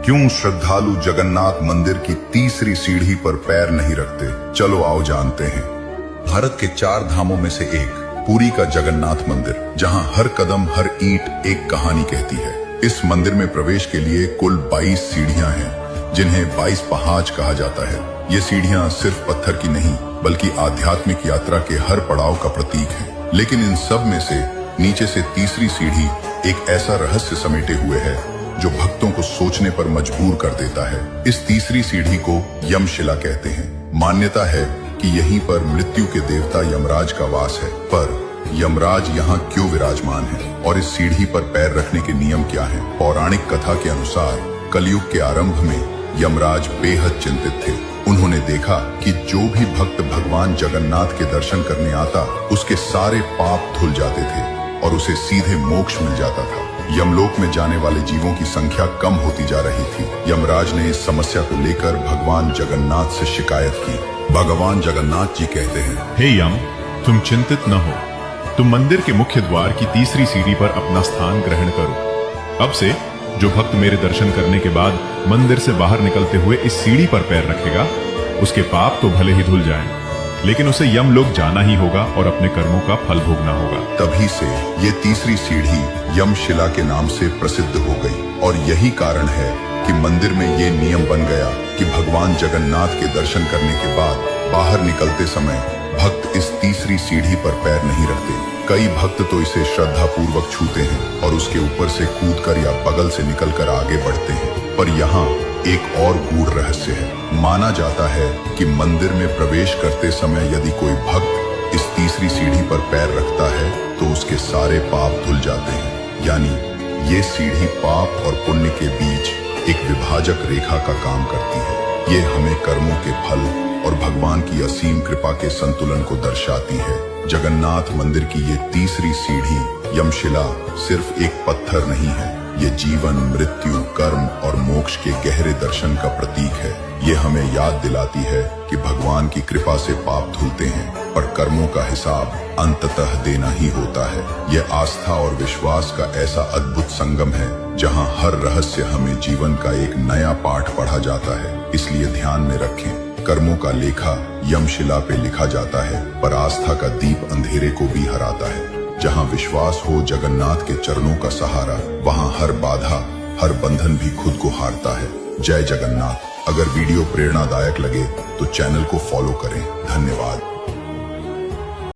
क्यों श्रद्धालु जगन्नाथ मंदिर की तीसरी सीढ़ी पर पैर नहीं रखते? चलो आओ जानते हैं। भारत के 4 धामों में से एक पुरी का जगन्नाथ मंदिर, जहां हर कदम हर ईंट एक कहानी कहती है। इस मंदिर में प्रवेश के लिए कुल 22 सीढ़ियां हैं, जिन्हें 22 पहाड़ कहा जाता है। ये सीढ़ियां सिर्फ पत्थर की नहीं, बल्कि आध्यात्मिक यात्रा के हर पड़ाव का प्रतीक है। लेकिन इन सब में से नीचे से तीसरी सीढ़ी एक ऐसा रहस्य समेटे हुए है जो भक्तों को सोचने पर मजबूर कर देता है। इस तीसरी सीढ़ी को यमशिला कहते हैं। मान्यता है कि यहीं पर मृत्यु के देवता यमराज का वास है। पर यमराज यहाँ क्यों विराजमान है और इस सीढ़ी पर पैर रखने के नियम क्या हैं? पौराणिक कथा के अनुसार कलयुग के आरंभ में यमराज बेहद चिंतित थे। उन्होंने देखा कि जो भी भक्त भगवान जगन्नाथ के दर्शन करने आता, उसके सारे पाप धुल जाते थे और उसे सीधे मोक्ष मिल जाता था। यमलोक में जाने वाले जीवों की संख्या कम होती जा रही थी। यमराज ने इस समस्या को लेकर भगवान जगन्नाथ से शिकायत की। भगवान जगन्नाथ जी कहते हैं, हे यम, तुम चिंतित न हो। तुम मंदिर के मुख्य द्वार की तीसरी सीढ़ी पर अपना स्थान ग्रहण करो। अब से जो भक्त मेरे दर्शन करने के बाद मंदिर से बाहर निकलते हुए इस सीढ़ी पर पैर रखेगा, उसके पाप तो भले ही धुल जाएं, लेकिन उसे यमलोक जाना ही होगा और अपने कर्मों का फल भोगना होगा। तभी से ये तीसरी सीढ़ी यमशिला के नाम से प्रसिद्ध हो गई। और यही कारण है कि मंदिर में ये नियम बन गया कि भगवान जगन्नाथ के दर्शन करने के बाद बाहर निकलते समय भक्त इस तीसरी सीढ़ी पर पैर नहीं रखते। कई भक्त तो इसे श्रद्धा पूर्वक छूते हैं और उसके ऊपर से कूदकर या बगल से निकलकर आगे बढ़ते हैं। पर यहाँ एक और गूढ़ रहस्य है। माना जाता है कि मंदिर में प्रवेश करते समय यदि कोई भक्त इस तीसरी सीढ़ी पर पैर रखता है तो उसके सारे पाप धुल जाते हैं। यानी ये सीढ़ी पाप और पुण्य के बीच एक विभाजक रेखा का काम करती है। ये हमें कर्मों के फल और भगवान की असीम कृपा के संतुलन को दर्शाती है। जगन्नाथ मंदिर की ये तीसरी सीढ़ी यमशिला सिर्फ एक पत्थर नहीं है, ये जीवन, मृत्यु, कर्म और मोक्ष के गहरे दर्शन का प्रतीक है। ये हमें याद दिलाती है कि भगवान की कृपा से पाप धुलते हैं, पर कर्मों का हिसाब अंततः देना ही होता है। यह आस्था और विश्वास का ऐसा अद्भुत संगम है जहां हर रहस्य हमें जीवन का एक नया पाठ पढ़ा जाता है। इसलिए ध्यान में रखें, कर्मों का लेखा यमशिला पे लिखा जाता है, पर आस्था का दीप अंधेरे को भी हराता है। जहां विश्वास हो जगन्नाथ के चरणों का सहारा, वहां हर बाधा, हर बंधन भी खुद को हारता है। जय जगन्नाथ। अगर वीडियो प्रेरणादायक लगे तो चैनल को फॉलो करें। धन्यवाद।